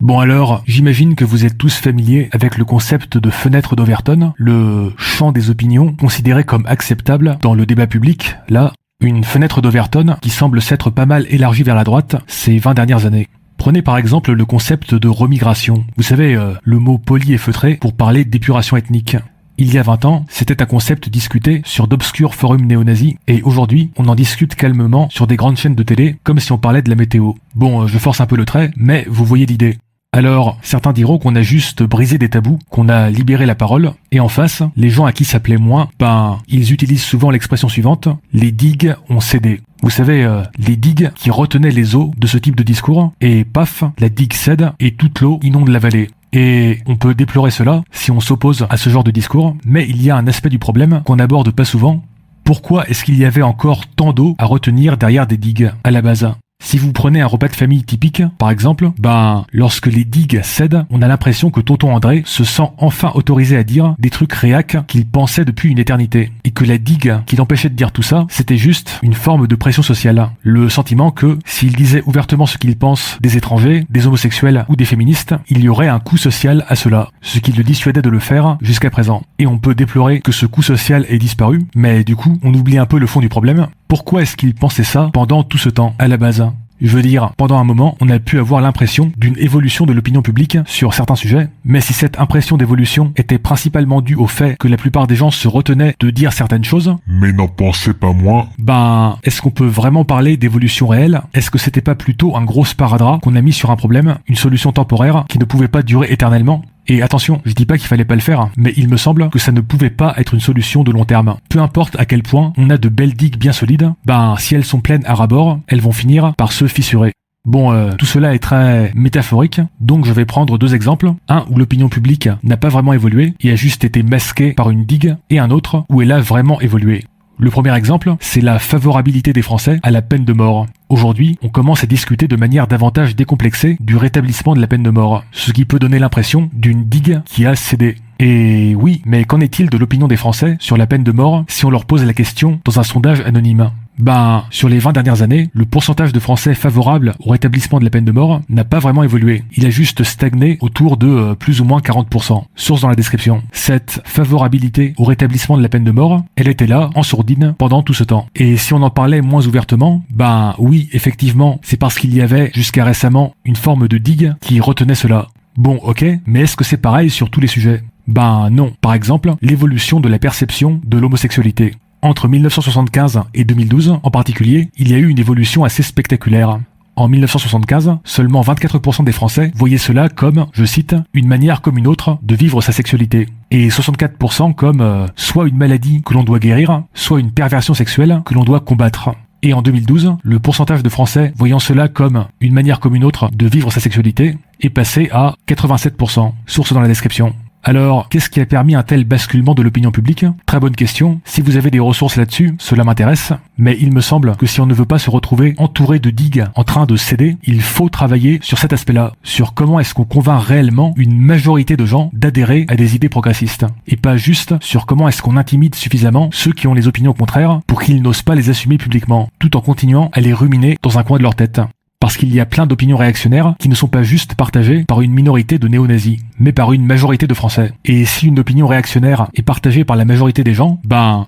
Bon alors, j'imagine que vous êtes tous familiers avec le concept de fenêtre d'Overton, le champ des opinions considéré comme acceptable dans le débat public. Là, une fenêtre d'Overton qui semble s'être pas mal élargie vers la droite ces 20 dernières années. Prenez par exemple le concept de remigration. Vous savez, le mot poli et feutré pour parler d'épuration ethnique. Il y a 20 ans, c'était un concept discuté sur d'obscurs forums néo-nazis, et aujourd'hui, on en discute calmement sur des grandes chaînes de télé, comme si on parlait de la météo. Bon, je force un peu le trait, mais vous voyez l'idée. Alors, certains diront qu'on a juste brisé des tabous, qu'on a libéré la parole, et en face, les gens à qui ça plaît moins, ils utilisent souvent l'expression suivante, les digues ont cédé. Vous savez, les digues qui retenaient les eaux de ce type de discours, et paf, la digue cède et toute l'eau inonde la vallée. Et on peut déplorer cela si on s'oppose à ce genre de discours, mais il y a un aspect du problème qu'on n'aborde pas souvent. Pourquoi est-ce qu'il y avait encore tant d'eau à retenir derrière des digues à la base ? Si vous prenez un repas de famille typique, par exemple, lorsque les digues cèdent, on a l'impression que tonton André se sent enfin autorisé à dire des trucs réacs qu'il pensait depuis une éternité. Et que la digue qui l'empêchait de dire tout ça, c'était juste une forme de pression sociale. Le sentiment que, s'il disait ouvertement ce qu'il pense des étrangers, des homosexuels ou des féministes, il y aurait un coût social à cela. Ce qui le dissuadait de le faire jusqu'à présent. Et on peut déplorer que ce coût social ait disparu, mais du coup, on oublie un peu le fond du problème. Pourquoi est-ce qu'il pensait ça pendant tout ce temps, à la base ? Je veux dire, pendant un moment, on a pu avoir l'impression d'une évolution de l'opinion publique sur certains sujets, mais si cette impression d'évolution était principalement due au fait que la plupart des gens se retenaient de dire certaines choses, mais n'en pensez pas moins, est-ce qu'on peut vraiment parler d'évolution réelle ? Est-ce que c'était pas plutôt un gros sparadrap qu'on a mis sur un problème, une solution temporaire qui ne pouvait pas durer éternellement ? Et attention, je dis pas qu'il fallait pas le faire, mais il me semble que ça ne pouvait pas être une solution de long terme. Peu importe à quel point on a de belles digues bien solides, si elles sont pleines à ras-bord, elles vont finir par se fissurer. Bon, tout cela est très métaphorique, donc je vais prendre deux exemples. Un où l'opinion publique n'a pas vraiment évolué et a juste été masquée par une digue, et un autre où elle a vraiment évolué. Le premier exemple, c'est la favorabilité des Français à la peine de mort. Aujourd'hui, on commence à discuter de manière davantage décomplexée du rétablissement de la peine de mort, ce qui peut donner l'impression d'une digue qui a cédé. Et oui, mais qu'en est-il de l'opinion des Français sur la peine de mort si on leur pose la question dans un sondage anonyme ? Sur les 20 dernières années, le pourcentage de Français favorables au rétablissement de la peine de mort n'a pas vraiment évolué. Il a juste stagné autour de plus ou moins 40%. Source dans la description. Cette favorabilité au rétablissement de la peine de mort, elle était là, en sourdine, pendant tout ce temps. Et si on en parlait moins ouvertement, oui, effectivement, c'est parce qu'il y avait, jusqu'à récemment, une forme de digue qui retenait cela. Bon, ok, mais est-ce que c'est pareil sur tous les sujets ? Non. Par exemple, l'évolution de la perception de l'homosexualité. Entre 1975 et 2012, en particulier, il y a eu une évolution assez spectaculaire. En 1975, seulement 24% des Français voyaient cela comme, je cite, une manière comme une autre de vivre sa sexualité. Et 64% comme soit une maladie que l'on doit guérir, soit une perversion sexuelle que l'on doit combattre. Et en 2012, le pourcentage de Français voyant cela comme une manière comme une autre de vivre sa sexualité est passé à 87%, source dans la description. Alors, qu'est-ce qui a permis un tel basculement de l'opinion publique ? Très bonne question. Si vous avez des ressources là-dessus, cela m'intéresse. Mais il me semble que si on ne veut pas se retrouver entouré de digues en train de céder, il faut travailler sur cet aspect-là, sur comment est-ce qu'on convainc réellement une majorité de gens d'adhérer à des idées progressistes. Et pas juste sur comment est-ce qu'on intimide suffisamment ceux qui ont les opinions contraires pour qu'ils n'osent pas les assumer publiquement, tout en continuant à les ruminer dans un coin de leur tête. Parce qu'il y a plein d'opinions réactionnaires qui ne sont pas juste partagées par une minorité de néo-nazis, mais par une majorité de Français. Et si une opinion réactionnaire est partagée par la majorité des gens,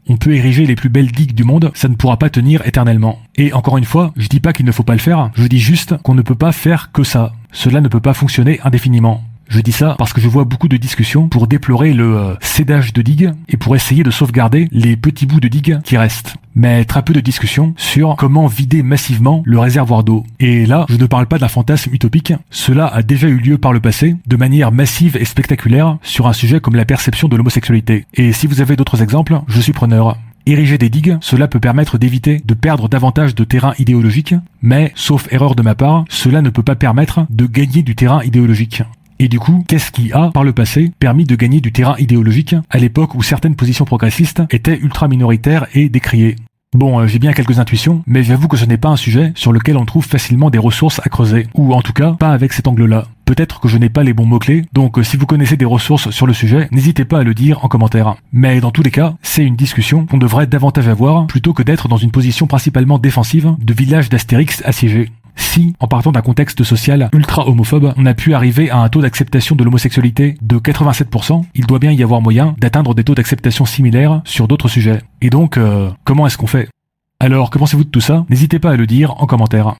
on peut ériger les plus belles digues du monde, ça ne pourra pas tenir éternellement. Et encore une fois, je dis pas qu'il ne faut pas le faire, je dis juste qu'on ne peut pas faire que ça. Cela ne peut pas fonctionner indéfiniment. Je dis ça parce que je vois beaucoup de discussions pour déplorer le cédage de digues et pour essayer de sauvegarder les petits bouts de digues qui restent. Mais très peu de discussions sur comment vider massivement le réservoir d'eau. Et là, je ne parle pas d'un fantasme utopique, cela a déjà eu lieu par le passé, de manière massive et spectaculaire, sur un sujet comme la perception de l'homosexualité. Et si vous avez d'autres exemples, je suis preneur. Ériger des digues, cela peut permettre d'éviter de perdre davantage de terrain idéologique, mais, sauf erreur de ma part, cela ne peut pas permettre de gagner du terrain idéologique. Et du coup, qu'est-ce qui a, par le passé, permis de gagner du terrain idéologique à l'époque où certaines positions progressistes étaient ultra minoritaires et décriées ? Bon, j'ai bien quelques intuitions, mais j'avoue que ce n'est pas un sujet sur lequel on trouve facilement des ressources à creuser, ou en tout cas, pas avec cet angle-là. Peut-être que je n'ai pas les bons mots-clés, donc si vous connaissez des ressources sur le sujet, n'hésitez pas à le dire en commentaire. Mais dans tous les cas, c'est une discussion qu'on devrait davantage avoir, plutôt que d'être dans une position principalement défensive de village d'Astérix assiégé. Si, en partant d'un contexte social ultra homophobe, on a pu arriver à un taux d'acceptation de l'homosexualité de 87%, il doit bien y avoir moyen d'atteindre des taux d'acceptation similaires sur d'autres sujets. Et donc, comment est-ce qu'on fait ? Alors, que pensez-vous de tout ça ? N'hésitez pas à le dire en commentaire.